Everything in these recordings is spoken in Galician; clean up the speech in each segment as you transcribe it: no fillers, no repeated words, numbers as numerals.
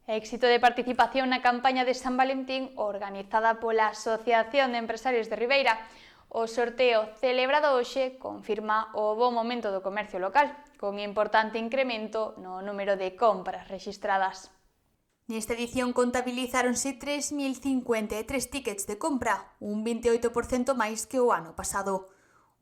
Éxito de participación na campaña de San Valentín organizada pola Asociación de Empresarios de Ribeira. O sorteo celebrado hoxe confirma o bo momento do comercio local, con importante incremento no número de compras rexistradas. Nesta edición contabilizáronse 3.053 tickets de compra, un 28% máis que o ano pasado.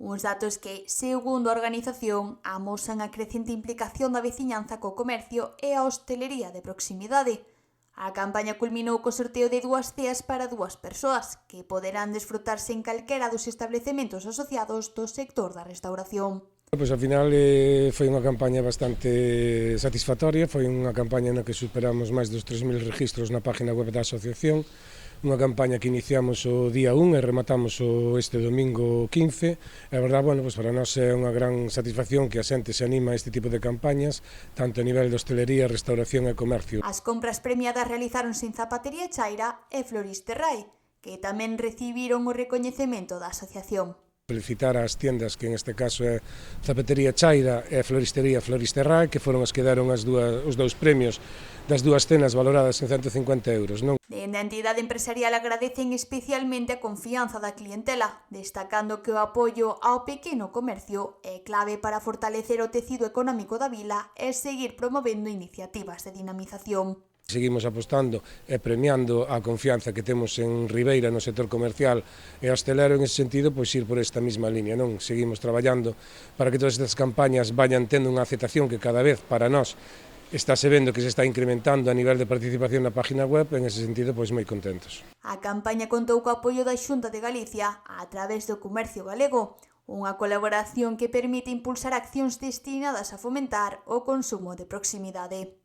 Uns datos que, segundo a organización, amosan a crecente implicación da veciñanza co comercio e a hostelería de proximidade. A campaña culminou co sorteo de 2 ceas para 2 persoas, que poderán desfrutarse en calquera dos establecementos asociados do sector da restauración. Pois ao final foi unha campaña bastante satisfactoria, foi unha campaña na que superamos máis dos 3.000 registros na página web da asociación, unha campaña que iniciamos o día 1 e rematamos este domingo 15, e a verdade, pois para nós é unha gran satisfacción que a xente se anima a este tipo de campañas, tanto a nivel de hostelería, restauración e comercio. As compras premiadas realizáronse en Zapatería Chaira e Floristerrai, que tamén recibiron o recoñecemento da asociación. Felicitar ás tiendas, que en este caso é Zapatería Chaira e Floristería Floristerrai, que foron as que deron os dous premios das 2 cenas valoradas en 150 euros. Dende a entidade empresarial agradecen especialmente a confianza da clientela, destacando que o apoio ao pequeno comercio é clave para fortalecer o tecido económico da vila e seguir promovendo iniciativas de dinamización. Seguimos apostando e premiando a confianza que temos en Ribeira no sector comercial e hostelero, en ese sentido, pois ir por esta mesma línea, non? Seguimos traballando para que todas estas campañas vayan tendo unha aceptación que cada vez para nós estáse vendo que se está incrementando a nivel de participación na página web, en ese sentido, pois moi contentos. A campaña contou co apoio da Xunta de Galicia a través do Comercio Galego, unha colaboración que permite impulsar accións destinadas a fomentar o consumo de proximidade.